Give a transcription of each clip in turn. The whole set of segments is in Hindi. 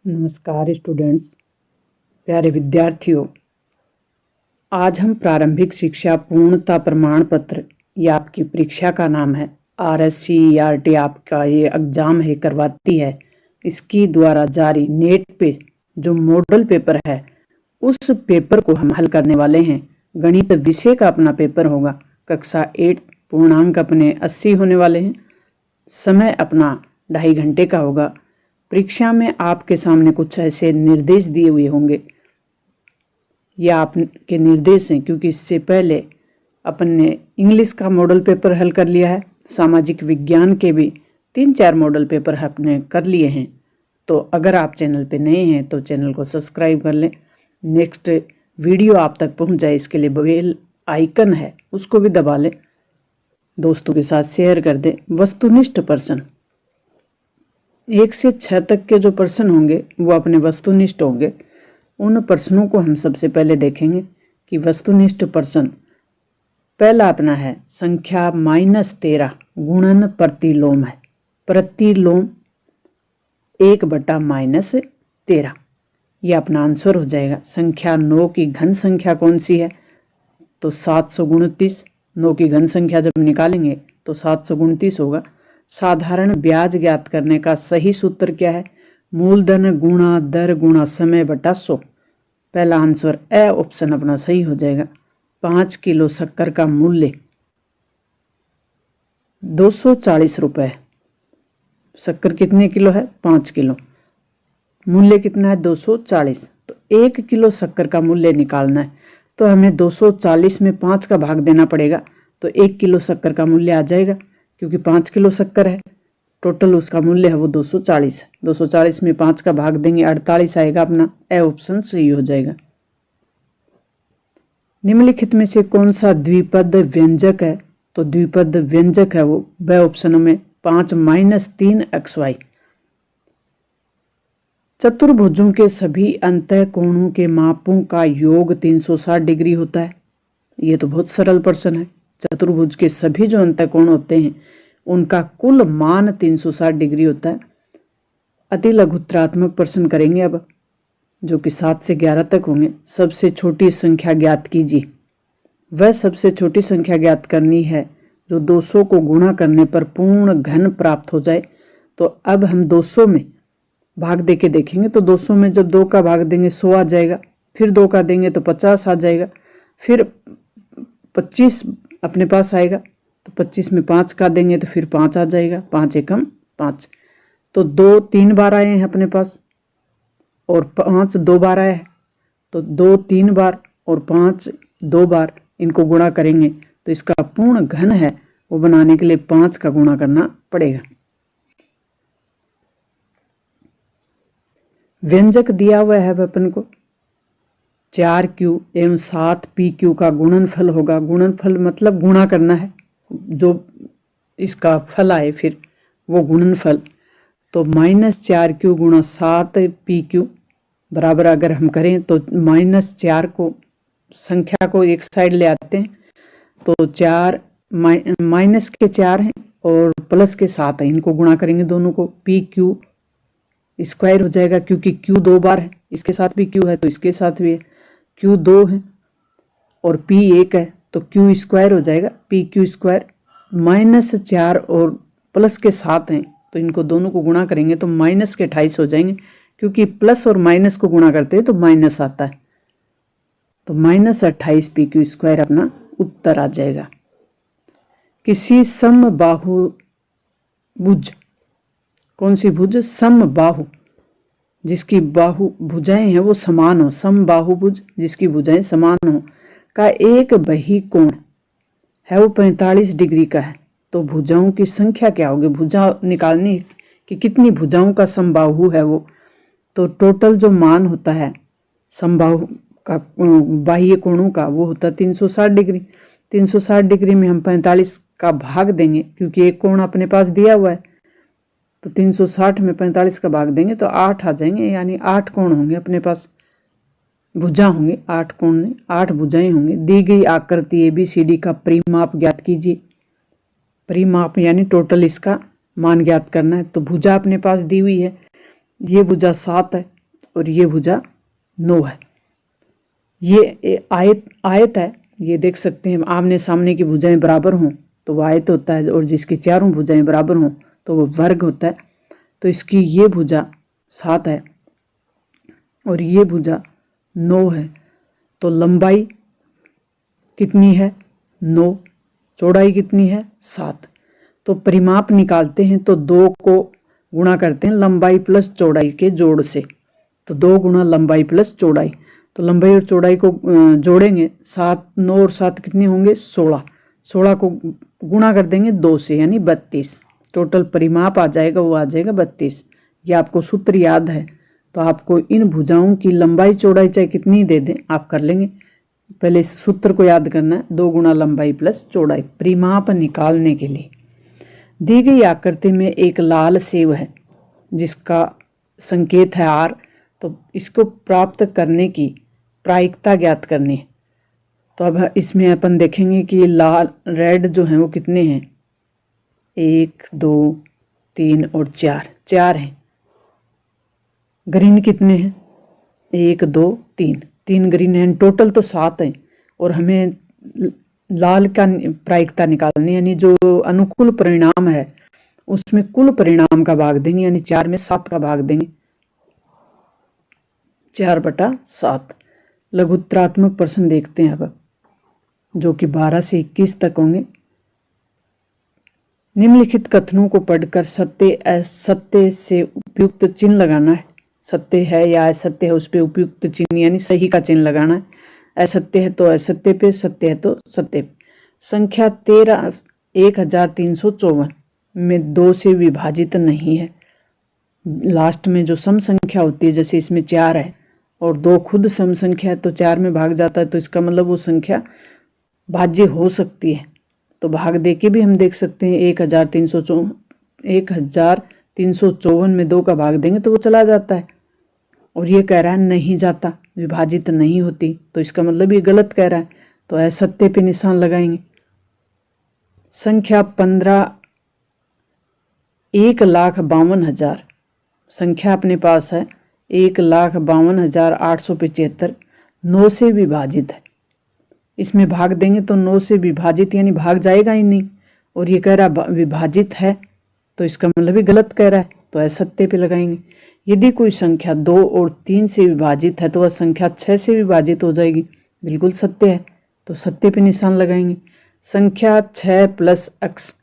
नमस्कार स्टूडेंट्स, प्यारे विद्यार्थियों। आज हम प्रारंभिक शिक्षा पूर्णता प्रमाण पत्र, ये आपकी परीक्षा का नाम है। RSCERT आपका ये एग्जाम है, करवाती है। इसकी द्वारा जारी नेट पे जो मॉडल पेपर है, उस पेपर को हम हल करने वाले हैं। गणित विषय का अपना पेपर होगा। कक्षा 8 पूर्णांक अपने 80 होने वाले हैं। समय अपना 2.5 घंटे का होगा। परीक्षा में आपके सामने कुछ ऐसे निर्देश दिए हुए होंगे। ये आपके निर्देश हैं, क्योंकि इससे पहले अपन ने इंग्लिश का मॉडल पेपर हल कर लिया है। सामाजिक विज्ञान के भी 3-4 मॉडल पेपर आपने कर लिए हैं। तो अगर आप चैनल पे नए हैं तो चैनल को सब्सक्राइब कर लें। नेक्स्ट वीडियो आप तक पहुंच जाए, इसके लिए बेल आइकन है, उसको भी दबा लें। दोस्तों के साथ शेयर कर दें। वस्तुनिष्ठ प्रश्न 1 से 6 तक के जो प्रश्न होंगे वो अपने वस्तुनिष्ठ होंगे। उन प्रश्नों को हम सबसे पहले देखेंगे कि वस्तुनिष्ठ प्रश्न पहला अपना है संख्या -13 गुणन प्रतिलोम है। प्रतिलोम 1/-13, ये अपना आंसर हो जाएगा। संख्या 9 की घन संख्या कौन सी है? तो 729। 9 की घन संख्या जब निकालेंगे तो 729 होगा। साधारण ब्याज ज्ञात करने का सही सूत्र क्या है? मूलधन गुणा दर गुणा समय बटा 100। पहला आंसर ए ऑप्शन अपना सही हो जाएगा। 5 किलो शक्कर का मूल्य 240 रुपये। शक्कर कितने किलो है? 5 किलो। मूल्य कितना है? 240। तो 1 किलो शक्कर का मूल्य निकालना है तो हमें 240 में 5 का भाग देना पड़ेगा। तो 1 किलो शक्कर का मूल्य आ जाएगा, क्योंकि 5 किलो शक्कर है। टोटल उसका मूल्य है वो 240 है। 240 में 5 का भाग देंगे 48 आएगा। अपना ए ऑप्शन सही हो जाएगा। निम्नलिखित में से कौन सा द्विपद व्यंजक है? तो द्विपद व्यंजक है वो ब ऑप्शन में 5 - 3xy। चतुर्भुजों के सभी अंतः कोणों के मापों का योग 360 डिग्री होता है। ये तो बहुत सरल प्रश्न है। चतुर्भुज के सभी जो अंतः कोण होते हैं उनका कुल मान 360 डिग्री होता है। अति लघुत्रात्मक प्रश्न करेंगे अब, जो कि 7 से 11 तक होंगे। सबसे छोटी संख्या ज्ञात कीजिए। वह सबसे छोटी संख्या ज्ञात करनी है जो 200 को गुणा करने पर पूर्ण घन प्राप्त हो जाए। तो अब हम 200 में भाग दे के देखेंगे। तो 200 में जब 2 का भाग देंगे 100 आ जाएगा, फिर 2 का देंगे तो 50 आ जाएगा, फिर 25 अपने पास आएगा। तो 25 में 5 का देंगे तो फिर 5 आ जाएगा। 5 एकम 5। तो 2 3 बार आए हैं अपने पास और 5 2 बार आया है। तो 2 3 बार और 5 2 बार, इनको गुणा करेंगे तो इसका पूर्ण घन है वो बनाने के लिए 5 का गुणा करना पड़ेगा। व्यंजक दिया हुआ है अपन को 4q एवं 7pq का गुणनफल होगा। गुणनफल मतलब गुणा करना है, जो इसका फल आए फिर वो गुणनफल। तो -4q गुणा 7pq बराबर अगर हम करें तो -4 को संख्या को एक साइड ले आते हैं तो 4 माइनस के 4 हैं और प्लस के 7 हैं। इनको गुणा करेंगे दोनों को, pq स्क्वायर हो जाएगा, क्योंकि q 2 बार है। इसके साथ भी q है तो इसके साथ भी है। q 2 है और p 1 है तो q स्क्वायर हो जाएगा। pq स्क्वायर -4 और प्लस के 7 हैं तो इनको दोनों को गुणा करेंगे तो माइनस के 28 हो जाएंगे, क्योंकि प्लस और माइनस को गुणा करते हैं तो माइनस आता है। तो -28 pq स्क्वायर अपना उत्तर आ जाएगा। किसी समबाहु भुज, कौन सी भुज? समबाहु, जिसकी बाहु भुजाएं हैं वो समान हो। समबाहुभुज जिसकी भुजाएं समान हो का एक बहिकोण है वो 45 डिग्री का है। तो भुजाओं की संख्या क्या होगी? भुजा निकालनी कि कितनी भुजाओं का समबाहु है वो। तो टोटल जो मान होता है समबाहु का बाह्य कोणों का वो होता है 360 डिग्री। 360 डिग्री में हम 45 का भाग देंगे, क्योंकि एक कोण अपने पास दिया हुआ है। तो 360 में 45 का भाग देंगे तो 8 आ जाएंगे, यानी 8 कोण होंगे अपने पास। भुजा होंगे 8 कोण में 8 भुजाएं होंगी। दी गई आकृति ABCD का परिमाप ज्ञात कीजिए। परिमाप यानी टोटल इसका मान ज्ञात करना है। तो भुजा अपने पास दी हुई है, ये भुजा 7 है और ये भुजा 9 है। ये आयत है, ये देख सकते हैं आमने सामने की भुजाएं बराबर हों तो वो आयत होता है, और जिसकी चारों भुजाएं बराबर हों तो वो वर्ग होता है। तो इसकी ये भुजा 7 है और ये भुजा 9 है। तो लंबाई कितनी है? 9। चौड़ाई कितनी है? 7। तो परिमाप निकालते हैं तो 2 को गुणा करते हैं लंबाई प्लस चौड़ाई के जोड़ से। तो 2 गुणा लंबाई प्लस चौड़ाई, तो लंबाई और चौड़ाई को जोड़ेंगे, 7, 9 और 7 कितने होंगे? 16। 16 को गुणा कर देंगे 2 से, यानी 32। टोटल परिमाप आ जाएगा, वो आ जाएगा 32। ये आपको सूत्र याद है तो आपको इन भुजाओं की लंबाई चौड़ाई चाहे कितनी दे दें आप कर लेंगे। पहले इस सूत्र को याद करना है, 2 गुणा लंबाई प्लस चौड़ाई। परिमाप निकालने के लिए दी गई आकृति में एक लाल सेव है जिसका संकेत है R। तो इसको प्राप्त करने की प्रायिकता ज्ञात करनी है। तो अब इसमें अपन देखेंगे कि लाल रेड जो है वो कितने हैं? 1, 2, 3 और 4, 4 हैं। ग्रीन कितने हैं? 1, 2, 3, 3 ग्रीन हैं। टोटल तो 7 हैं और हमें लाल का प्रायिकता निकालनी, यानी जो अनुकूल परिणाम है उसमें कुल परिणाम का भाग देंगे, यानी 4 में 7 का भाग देंगे, 4/7। लघुत्तरात्मक प्रश्न देखते हैं अब, जो कि 12 से 21 तक होंगे। निम्नलिखित कथनों को पढ़कर सत्य असत्य से उपयुक्त चिन्ह लगाना है। सत्य है या असत्य है उस पर उपयुक्त चिन्ह यानी सही का चिन्ह लगाना है। असत्य है तो असत्य पे, सत्य है तो सत्य पे। संख्या 13 1354 में 2 से विभाजित नहीं है। लास्ट में जो सम संख्या होती है, जैसे इसमें 4 है और 2 खुद सम संख्या है तो 4 में भाग जाता है, तो इसका मतलब वो संख्या भाज्य हो सकती है। तो भाग दे के भी हम देख सकते हैं 1354 में 2 का भाग देंगे तो वो चला जाता है। और ये कह रहा है नहीं जाता, विभाजित नहीं होती, तो इसका मतलब ये गलत कह रहा है, तो असत्य पे निशान लगाएंगे। संख्या 1,52,000 संख्या अपने पास है 1,52,875, 9 से विभाजित है। इसमें भाग देंगे तो 9 से विभाजित यानी भाग जाएगा ही नहीं, और ये कह रहा विभाजित है तो इसका मतलब ही गलत कह रहा है, तो असत्य पे लगाएंगे। यदि कोई संख्या 2 और 3 से विभाजित है तो वह संख्या 6 से विभाजित हो जाएगी, बिल्कुल सत्य है, तो सत्य पे निशान लगाएंगे। संख्या 6 प्लस अक्स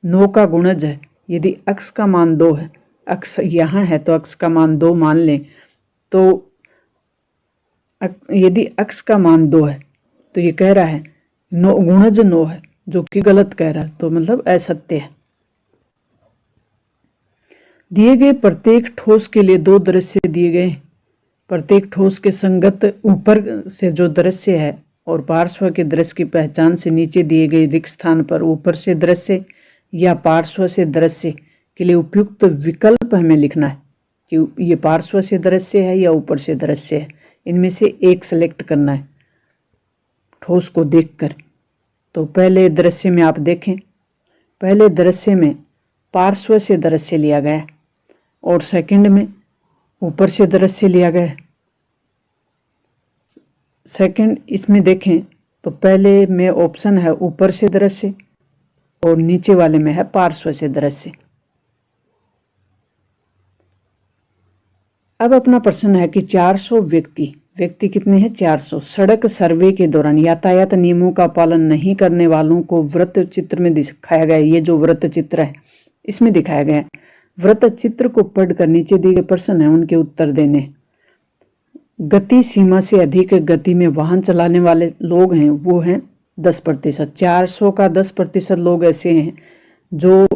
9 का गुणज है। यदि अक्स का मान 2 है, अक्स यहाँ है तो अक्स का मान 2 मान लें, तो यदि अक्स का मान 2 है तो ये कह रहा है गुणज 9 है, जो कि गलत कह रहा है, तो मतलब असत्य है। दिए गए प्रत्येक ठोस के लिए 2 दृश्य दिए गए। प्रत्येक ठोस के संगत ऊपर से जो दृश्य है और पार्श्व के दृश्य की पहचान से नीचे दिए गए रिक्त स्थान पर ऊपर से दृश्य या पार्श्व से दृश्य के लिए उपयुक्त विकल्प हमें लिखना है कि ये पार्श्व से दृश्य है या ऊपर से दृश्य है। इनमें से एक सेलेक्ट करना है ठोस को देखकर। तो पहले दृश्य में आप देखें, पहले दृश्य में पार्श्व से दृश्य लिया गया और सेकंड में ऊपर से दृश्य लिया गया। सेकंड इसमें देखें तो पहले में ऑप्शन है ऊपर से दृश्य और नीचे वाले में है पार्श्व से दृश्य। अब अपना प्रश्न है कि 400 व्यक्ति कितने हैं? 400 सड़क सर्वे के दौरान यातायात नियमों का पालन नहीं करने वालों को वृत्त चित्र में दिखाया गया। ये जो वृत्त चित्र है इसमें दिखाया गया है। वृत्त चित्र को पढ़कर नीचे दिए गए प्रश्न है उनके उत्तर देने। गति सीमा से अधिक गति में वाहन चलाने वाले लोग हैं वो हैं 10%। 400 का 10% लोग ऐसे हैं जो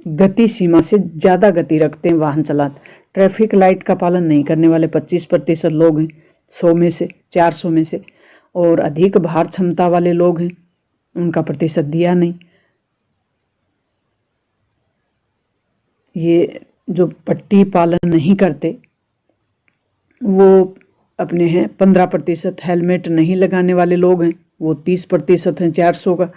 गति सीमा से ज़्यादा गति रखते हैं वाहन चलाते। ट्रैफिक लाइट का पालन नहीं करने वाले 25% लोग हैं 100 में से, 400 में से। और अधिक भार क्षमता वाले लोग हैं, उनका प्रतिशत दिया नहीं। ये जो पट्टी पालन नहीं करते वो अपने हैं 15%। हेलमेट नहीं लगाने वाले लोग हैं वो 30% हैं 400 का।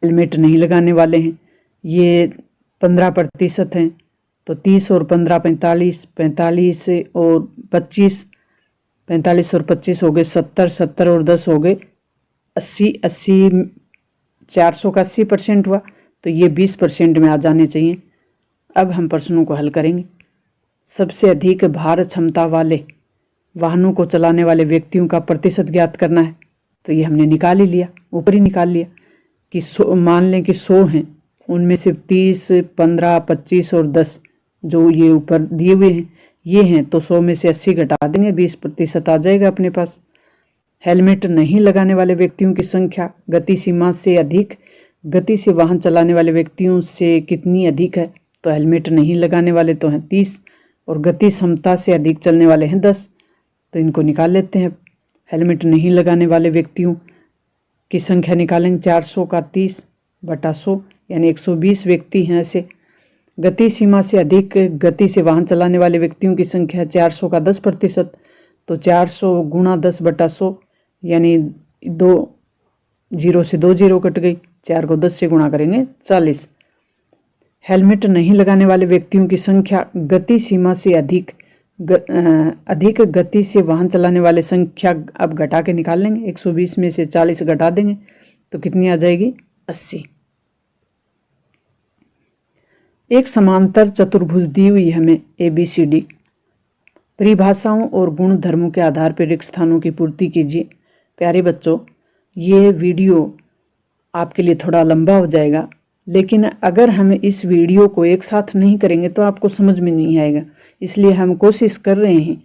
हेलमेट नहीं लगाने वाले हैं, ये 15% हैं। तो 30 और 15 45, 45 और 25, 45 और 25 हो गए 70, 70 और 10 हो गए 80, 80 400 का 80% हुआ, तो ये 20% में आ जाने चाहिए। अब हम प्रश्नों को हल करेंगे। सबसे अधिक भार क्षमता वाले वाहनों को चलाने वाले व्यक्तियों का प्रतिशत ज्ञात करना है। तो ये हमने निकाल ही लिया, ऊपर ही निकाल लिया कि मान लें कि 100 हैं, उनमें से 30, 15, 25 और 10 जो ये ऊपर दिए हुए हैं ये हैं, तो 100 में से 80 घटा देंगे, 20% आ जाएगा अपने पास। हेलमेट नहीं लगाने वाले व्यक्तियों की संख्या गति सीमा से अधिक गति से वाहन चलाने वाले व्यक्तियों से कितनी अधिक है? तो हेलमेट नहीं लगाने वाले तो हैं 30 और गति क्षमता से अधिक चलने वाले हैं 10, तो इनको निकाल लेते हैं। हेलमेट नहीं लगाने वाले व्यक्तियों की संख्या निकालेंगे, 400 का 30 बटा 100 यानी 120 व्यक्ति हैं ऐसे। गति सीमा से अधिक गति से वाहन चलाने वाले व्यक्तियों की संख्या 400 का 10%, तो 400 गुणा 10 बटा 100 यानी 2 जीरो से 2 जीरो कट गई, 4 को 10 से गुणा करेंगे 40। हेलमेट नहीं लगाने वाले व्यक्तियों की संख्या गति सीमा से अधिक गति से वाहन चलाने वाले संख्या अब घटा के निकाल लेंगे, 120 में से 40 घटा देंगे तो कितनी आ जाएगी? 80। एक समांतर चतुर्भुज दी हुई हमें ABCD, परिभाषाओं और गुण धर्मों के आधार पर रिक्त स्थानों की पूर्ति कीजिए। प्यारे बच्चों, ये वीडियो आपके लिए थोड़ा लंबा हो जाएगा, लेकिन अगर हम इस वीडियो को एक साथ नहीं करेंगे तो आपको समझ में नहीं आएगा। इसलिए हम कोशिश कर रहे हैं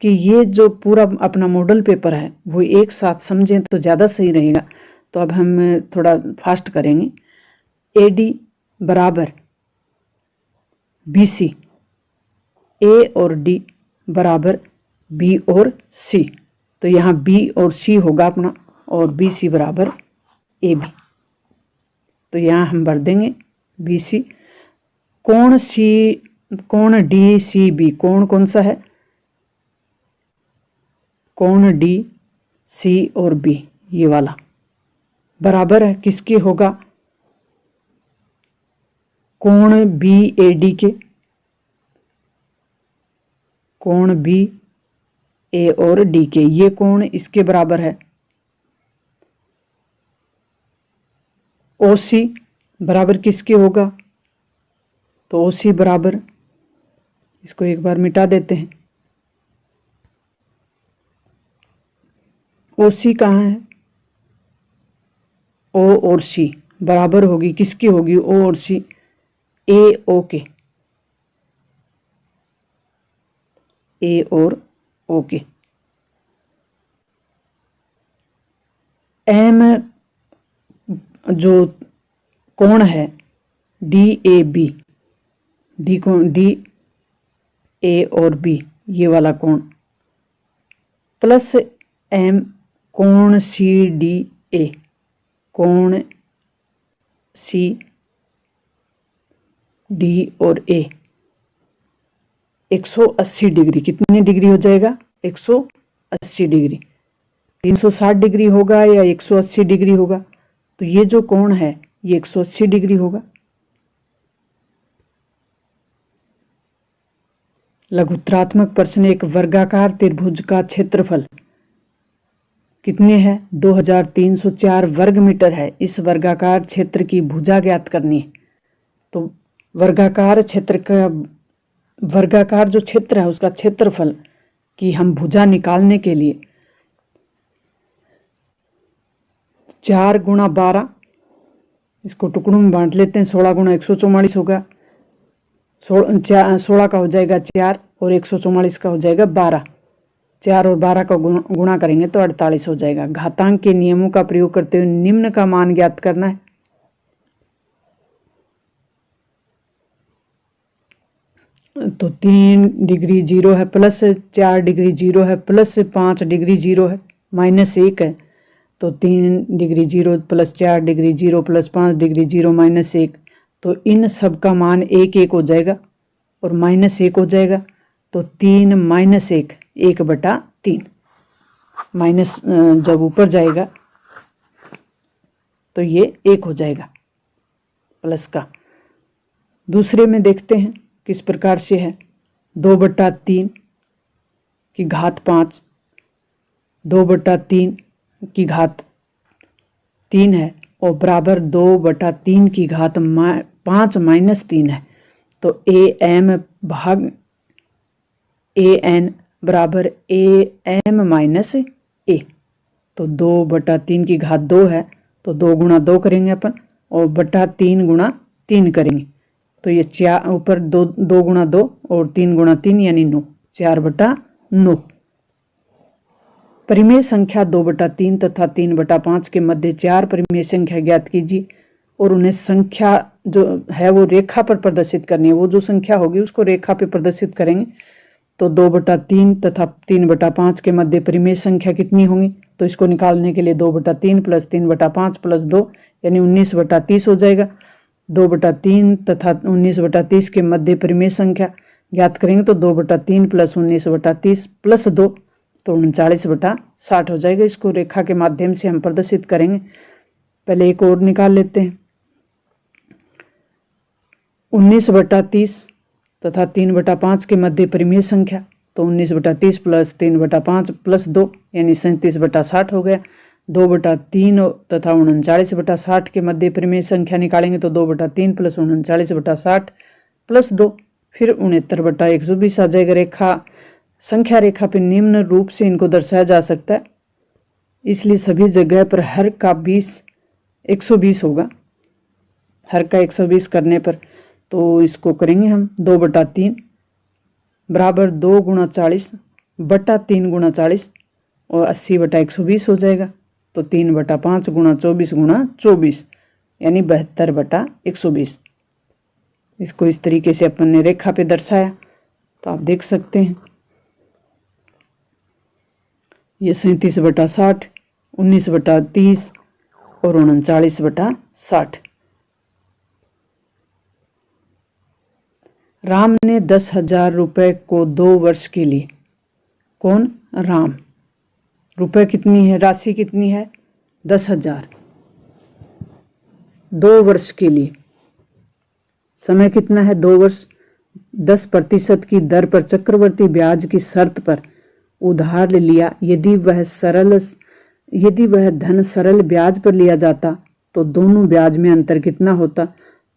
कि ये जो पूरा अपना मॉडल पेपर है वो एक साथ समझें तो ज़्यादा सही रहेगा। तो अब हम थोड़ा फास्ट करेंगे। AD बराबर BC, A और D बराबर B और C, तो यहाँ B और C होगा अपना, और BC बराबर AB। तो यहाँ हम भर देंगे BC। कोण DCB कोण कौन सा है? कोण DC और B ये वाला बराबर है किसके होगा? कोण BAD के। कोण BA और D के, ये कोण इसके बराबर है। OC बराबर किसके होगा? तो OC बराबर, इसको एक बार मिटा देते हैं, OC कहाँ है? O और C बराबर होगी किसकी होगी? O और C AO के, A और O के। M जो कोण है DAB, D कोण DA और B ये वाला कोण, प्लस M कोण CDA, कोण CD और A 180 डिग्री। कितने डिग्री हो जाएगा? 180 डिग्री। 360 डिग्री होगा या 180 डिग्री होगा? तो ये जो कोण है ये 180 डिग्री होगा। लघुत्तरात्मक प्रश्न, एक वर्गाकार त्रिभुज का क्षेत्रफल कितने है? 2304 वर्ग मीटर है। इस वर्गाकार क्षेत्र की भुजा ज्ञात करनी है। तो वर्गाकार जो क्षेत्र है उसका क्षेत्रफल की हम भुजा निकालने के लिए 4 गुणा 12, इसको टुकड़ों में बांट लेते हैं, 16 गुणा 144 होगा, 16 का हो जाएगा 4 और 144 का हो जाएगा 12, 4 और 12 का गुणा करेंगे तो 48 हो जाएगा। घातांक के नियमों का प्रयोग करते हुए निम्न का मान ज्ञात करना है। तो 3 डिग्री 0 है, प्लस 4 डिग्री 0 है, प्लस 5 डिग्री 0 है, माइनस 1 है। तो 3 degree 0 plus 4 degree 0 plus 5 degree 0 minus 1, तो इन सब का मान 1 1 हो जाएगा और माइनस 1 हो जाएगा। तो 3 माइनस 1 1/3, माइनस जब ऊपर जाएगा तो ये 1 हो जाएगा। प्लस का। दूसरे में देखते हैं किस प्रकार से है। 2/3 की घात 5, 2/3 की घात 3 है और बराबर 2/3 की घात 5 माइनस 3 है। तो AM भाग AN बराबर AM माइनस A। तो 2/3 की घात 2 है तो 2 गुणा 2 करेंगे अपन और बटा 3 गुणा 3 करेंगे। तो ये 4 ऊपर 2 गुणा 2 और 3 गुणा 3 यानी 9, 4/9। परिमेय संख्या 2/3 तथा 3/5 के मध्य 4 परिमेय संख्या ज्ञात कीजिए और उन्हें संख्या जो है वो रेखा पर प्रदर्शित करनी है। वो जो संख्या होगी उसको रेखा पे प्रदर्शित करेंगे। तो 2/3 तथा 3/5 के मध्य परिमेय संख्या कितनी होंगी, तो इसको निकालने के लिए 2/3 प्लस 3/5 प्लस 2 यानी 19/30 हो जाएगा। 2/3 तथा 19/30 के मध्य परिमेय संख्या ज्ञात करेंगे तो 2/3 प्लस 19/30 प्लस 2 तो 39/60 हो जाएगा। इसको रेखा के माध्यम से हम प्रदर्शित करेंगे। पहले एक और निकाल लेते हैं। 19/30 तथा 3/5 के मध्य परिमेय संख्या तो 19/30 प्लस 3/5 प्लस 2 यानी 37/60 हो गया। 2/3 तथा 39/60 के मध्य परिमेय संख्या निकालेंगे तो 2/3 प्लस 39/60 प्लस 2 फिर 69/120 आ जाएगा। रेखा संख्या रेखा पे निम्न रूप से इनको दर्शाया जा सकता है, इसलिए सभी जगह पर हर का 120 होगा। हर का 120 करने पर तो इसको करेंगे हम 2/3 बराबर 2 गुणा 40 बटा 3 गुणा 40 और 80/120 हो जाएगा। तो 3/5 गुणा 24 गुणा 24 यानी 72/120। इसको इस तरीके से अपन ने रेखा पे दर्शाया तो आप देख सकते हैं ये 37/60, 19/30 और 39/60। राम ने 10,000 रुपए को 2 वर्ष के लिए, कौन, राम, रुपए कितनी है, राशि कितनी है 10,000, 2 वर्ष के लिए, समय कितना है 2 वर्ष, 10% की दर पर चक्रवर्ती ब्याज की शर्त पर उधार लिया। यदि वह धन सरल ब्याज पर लिया जाता तो दोनों ब्याज में अंतर कितना होता,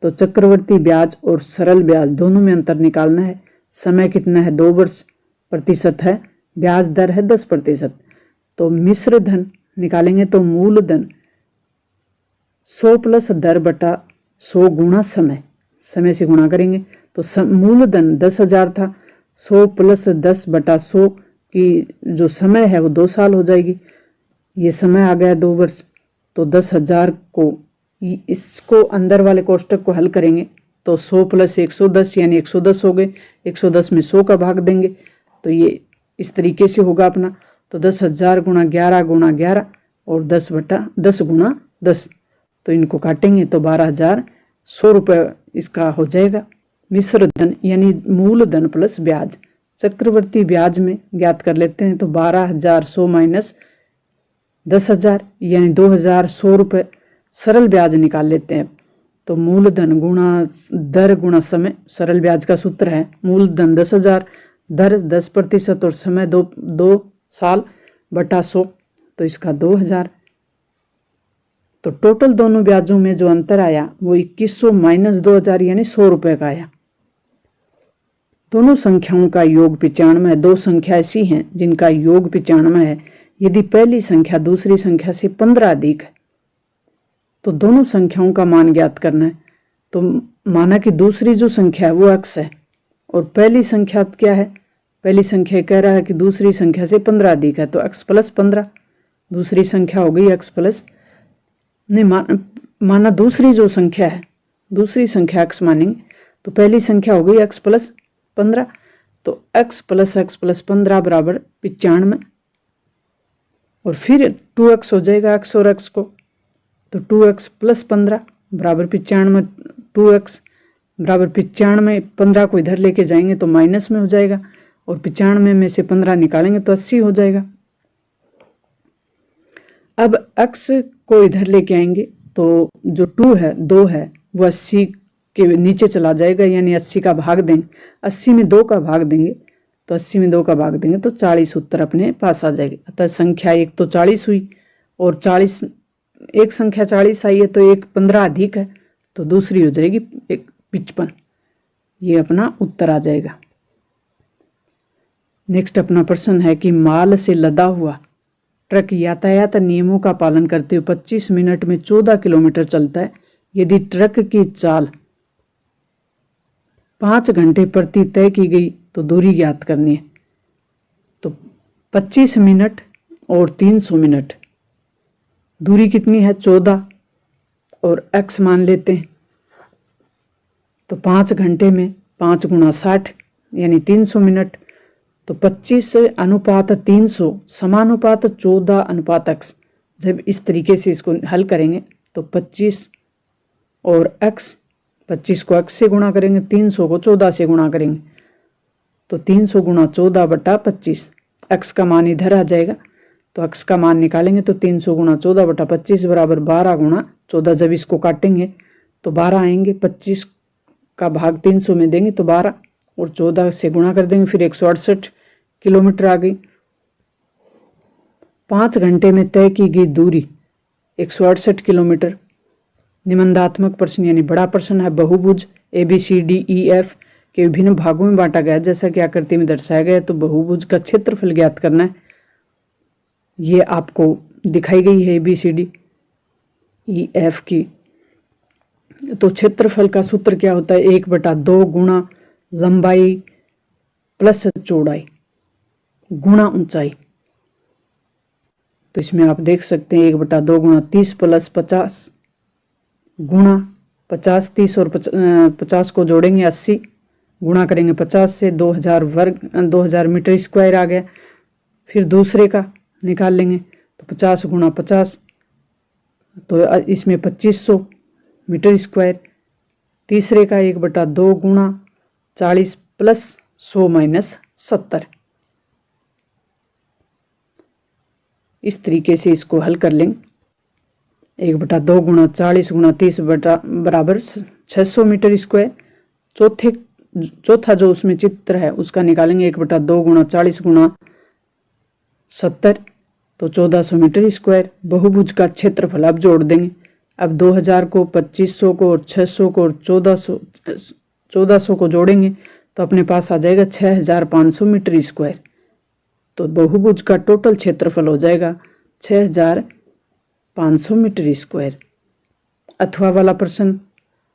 तो चक्रवर्ती ब्याज और सरल ब्याज दोनों में अंतर निकालना है। समय कितना है 2 वर्ष, प्रतिशत है, ब्याज दर है 10%। तो मिश्र धन निकालेंगे तो मूलधन 100 प्लस दर बटा 100 गुणा समय, समय से गुणा करेंगे तो मूलधन 10,000 था, 100 प्लस 10 बटा 100 की जो समय है वो 2 साल हो जाएगी। ये समय आ गया 2 वर्ष। तो 10,000 को इसको अंदर वाले कोष्टक को हल करेंगे तो 100 प्लस 110 यानी 110 हो गए। 110 में 100 का भाग देंगे तो ये इस तरीके से होगा अपना। तो 10,000 गुणा 11 गुणा 11 और 10/10 गुणा 10, तो इनको काटेंगे तो 12,100 रुपये इसका हो जाएगा। मिश्र धन यानी मूलधन प्लस ब्याज, चक्रवर्ती ब्याज में ज्ञात कर लेते हैं तो 12,100 माइनस 10,000 यानी 2,100 रुपये। सरल ब्याज निकाल लेते हैं तो मूलधन गुणा दर गुणा समय, सरल ब्याज का सूत्र है मूलधन 10,000, दर 10% और समय 2 साल बटा 100, तो इसका 2,000। तो टोटल दोनों ब्याजों में जो अंतर आया वो 2100 माइनस 2,000 यानी 100 रुपये का आया। दोनों संख्याओं का योग 95 है। 2 संख्या ऐसी हैं जिनका योग 95 है यदि पहली संख्या दूसरी संख्या से 15 अधिक है। तो दोनों संख्याओं का मान ज्ञात करना है। तो माना कि दूसरी जो संख्या है वो x है और पहली संख्या क्या है, पहली संख्या कह रहा है कि दूसरी संख्या से 15 अधिक है तो x प्लस 15, दूसरी संख्या हो गई x प्लस, नहीं माना दूसरी जो संख्या है, दूसरी संख्या x मानेंगे तो पहली संख्या हो गई x प्लस 15, तो x प्लस 15 बराबर 95 और फिर 2x हो जाएगा x और x को, तो 2x प्लस 15 बराबर 95, 2x बराबर 95, 15 को इधर लेके जाएंगे तो माइनस में हो जाएगा और 95 में से 15 निकालेंगे तो 80 हो जाएगा। अब x को इधर लेके आएंगे तो जो 2 है वो 80 के नीचे चला जाएगा, यानी 80 का भाग देंगे, 80 में 2 का भाग देंगे तो 80 में 2 का भाग देंगे तो 40 उत्तर अपने पास आ जाएगी। अतः संख्या एक तो 40 हुई, और 40 एक संख्या 40 आई है तो एक 15 अधिक है, तो दूसरी हो जाएगी 55। ये अपना उत्तर आ जाएगा। नेक्स्ट अपना प्रश्न है कि माल से लदा हुआ ट्रक यातायात नियमों का पालन करते हुए 25 मिनट में 14 किलोमीटर चलता है। यदि ट्रक की चाल 5 घंटे प्रति तय की गई तो दूरी ज्ञात करनी है। तो 25 मिनट और 300 मिनट, दूरी कितनी है 14, और x मान लेते हैं। तो 5 घंटे में 5 गुणा 60 यानी 300 मिनट, तो 25 अनुपात 300 समानुपात 14 अनुपात x। जब इस तरीके से इसको हल करेंगे तो 25 और x, 25 को x से गुणा करेंगे, 300 को 14 से गुणा करेंगे, तो 300 गुणा 14 बटा 25, x का मान इधर आ जाएगा, तो x का मान निकालेंगे तो 300 गुणा 14 बटा 25 बराबर 12 गुणा 14। जब इसको काटेंगे तो 12 आएंगे, 25 का भाग 300 में देंगे तो 12, और 14 से गुणा कर देंगे, फिर 168 किलोमीटर आ गई। 5 घंटे में तय की गई दूरी 168 किलोमीटर। निबंधात्मक प्रश्न यानी बड़ा प्रश्न है। बहुभुज ABCDEF के विभिन्न भागों में बांटा गया है, जैसा कि आकृति में दर्शाया गया है। तो बहुभुज का क्षेत्रफल ज्ञात करना है। ये आपको दिखाई गई है ABCDEF की। तो क्षेत्रफल का सूत्र क्या होता है, 1/2 गुणा लंबाई प्लस चौड़ाई गुणा ऊंचाई। तो इसमें आप देख सकते हैं 1/2 गुणा 30 प्लस 50 गुणा 50, 30 और 50 को जोड़ेंगे 80, गुणा करेंगे 50 से 2000 मीटर स्क्वायर आ गया। फिर दूसरे का निकाल लेंगे तो 50 गुणा 50, तो इसमें 2500 मीटर स्क्वायर। तीसरे का 1/2 गुणा 40 प्लस 100 माइनस 70। इस तरीके से इसको हल कर लेंगे। 1/2 गुणा 40 गुणा 30 बराबर 600 मीटर स्क्वायर। चौथा जो उसमें चित्र है उसका निकालेंगे 1/2 गुणा 40 गुणा 70, तो 1400 मीटर स्क्वायर। बहुभुज का क्षेत्रफल अब जोड़ देंगे। अब 2000 को 2500 को और 600 को और 1400 को जोड़ेंगे तो अपने पास आ जाएगा 6500 मीटर स्क्वायर। तो बहुभुज का टोटल क्षेत्रफल हो जाएगा 6500 मीटर स्क्वायर। अथवा वाला प्रश्न,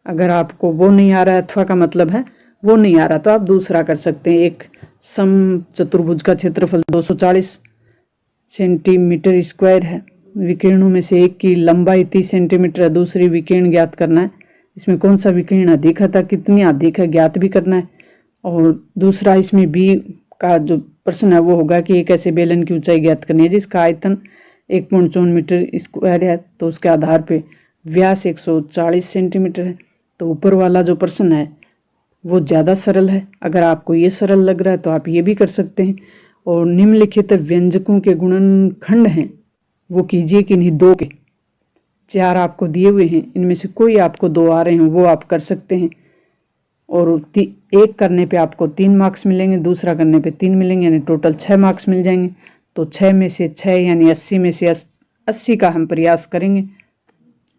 अगर आपको वो नहीं आ रहा है, अथवा का मतलब है वो नहीं आ रहा, तो आप दूसरा कर सकते हैं। एक समचतुर्भुज का क्षेत्रफल 240 सेंटीमीटर स्क्वायर है। विकीर्णों में से एक की लंबाई 30 सेंटीमीटर है, दूसरी विकीर्ण ज्ञात करना है। इसमें कौन सा विकीर्ण अधिक है, कितनी अधिक है ज्ञात भी करना है। और दूसरा इसमें बी का जो प्रश्न है वो होगा कि एक ऐसे बेलन की ऊंचाई ज्ञात करनी है जिसका आयतन 1.54 मीटर स्क्वायर है, तो उसके आधार पे व्यास 140 सेंटीमीटर है। तो ऊपर वाला जो प्रश्न है वो ज़्यादा सरल है। अगर आपको ये सरल लग रहा है तो आप ये भी कर सकते हैं। और निम्नलिखित व्यंजकों के गुणनखंड हैं वो कीजिए कि नहीं। 2 के 4 आपको दिए हुए हैं, इनमें से कोई आपको 2 आ रहे हैं वो आप कर सकते हैं। और एक करने पे आपको 3 मार्क्स मिलेंगे, दूसरा करने पे 3 मिलेंगे, यानी टोटल 6 मार्क्स मिल जाएंगे। तो 6 में से 6 यानी 80 में से 80 का हम प्रयास करेंगे,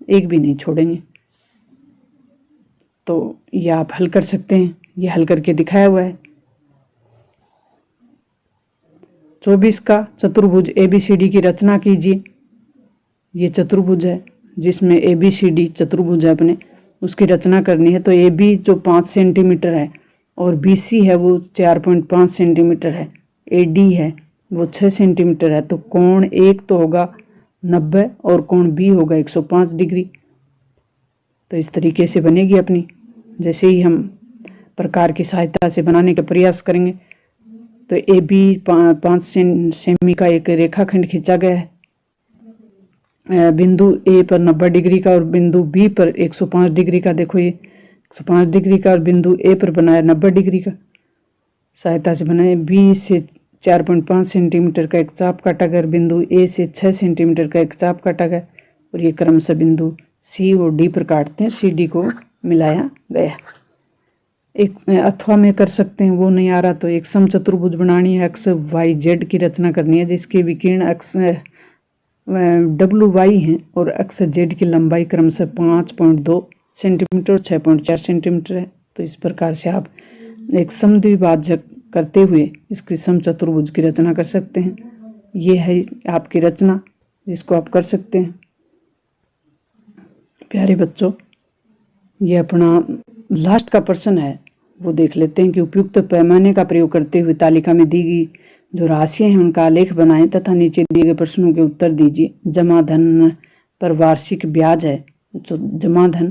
एक भी नहीं छोड़ेंगे। तो ये आप हल कर सकते हैं, ये हल करके दिखाया हुआ है। 24 का चतुर्भुज ABCD की रचना कीजिए। ये चतुर्भुज है जिसमें ABCD चतुर्भुज है अपने, उसकी रचना करनी है। तो AB जो 5 सेंटीमीटर है और BC है वो 4.5 सेंटीमीटर है, AD है वो 6 सेंटीमीटर है। तो कोण एक तो होगा 90 और कोण B होगा 105 डिग्री। तो इस तरीके से बनेगी अपनी। जैसे ही हम प्रकार की सहायता से बनाने का प्रयास करेंगे तो AB 5 सेमी का एक रेखाखंड खींचा गया है। बिंदु A पर 90 डिग्री का और बिंदु B पर 105 डिग्री का। देखो ये 105 डिग्री का और बिंदु A पर बनाया 90 डिग्री का। सहायता से बनाए। B से 4.5 सेंटीमीटर का एक चाप काटा गया, बिंदु A से 6 सेंटीमीटर का एक चाप काटा गया और ये क्रमशः बिंदु सी और डी पर काटते हैं, सी डी को मिलाया गया। एक अथवा में कर सकते हैं, वो नहीं आ रहा तो एक समचतुर्भुज बनानी है, एक्स वाई जेड की रचना करनी है, जिसके विकीर्ण एक्स डब्ल्यू वाई हैं और एक्स जेड की लंबाई क्रमशः 5.2 सेंटीमीटर और 6.4 सेंटीमीटर है। तो इस प्रकार से आप एक समद्विभाजक करते हुए इसकी समचतुर्भुज की रचना कर सकते हैं। ये है आपकी रचना जिसको आप कर सकते हैं। प्यारे बच्चों, ये अपना लास्ट का प्रश्न है, वो देख लेते हैं कि उपयुक्त पैमाने का प्रयोग करते हुए तालिका में दी गई जो राशियां हैं उनका आलेख बनाएं तथा नीचे दिए गए प्रश्नों के उत्तर दीजिए। जमा धन पर वार्षिक ब्याज है, जो जमा धन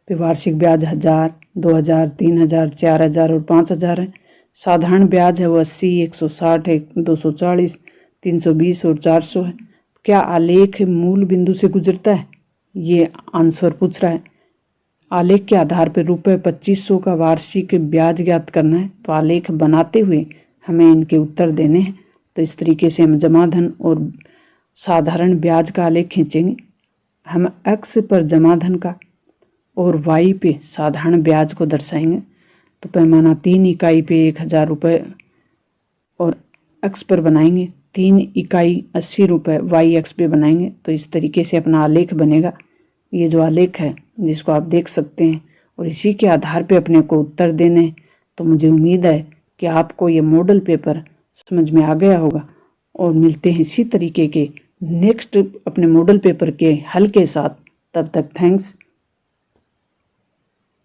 पे वार्षिक ब्याज 1000, 2000, 3000, 4000 और 5000 है। साधारण ब्याज है वो 80, 160, 240, 320 और 400 है। क्या आलेख मूल बिंदु से गुजरता है? ये आंसर पूछ रहा है। आलेख के आधार पर रुपये 2500 का वार्षिक ब्याज ज्ञात करना है। तो आलेख बनाते हुए हमें इनके उत्तर देने हैं। तो इस तरीके से हम जमा धन और साधारण ब्याज का आलेख खींचेंगे। हम एक्स पर जमा धन का और वाई पे साधारण ब्याज को दर्शाएंगे। तो पैमाना 3 इकाई पे 1000 रुपये और एक्स पर बनाएंगे, 3 इकाई 80 रुपये वाई एक्स पे बनाएंगे। तो इस तरीके से अपना आलेख बनेगा। ये जो आलेख है जिसको आप देख सकते हैं और इसी के आधार पे अपने को उत्तर देने। तो मुझे उम्मीद है कि आपको ये मॉडल पेपर समझ में आ गया होगा और मिलते हैं इसी तरीके के नेक्स्ट अपने मॉडल पेपर के हल के साथ। तब तक थैंक्स।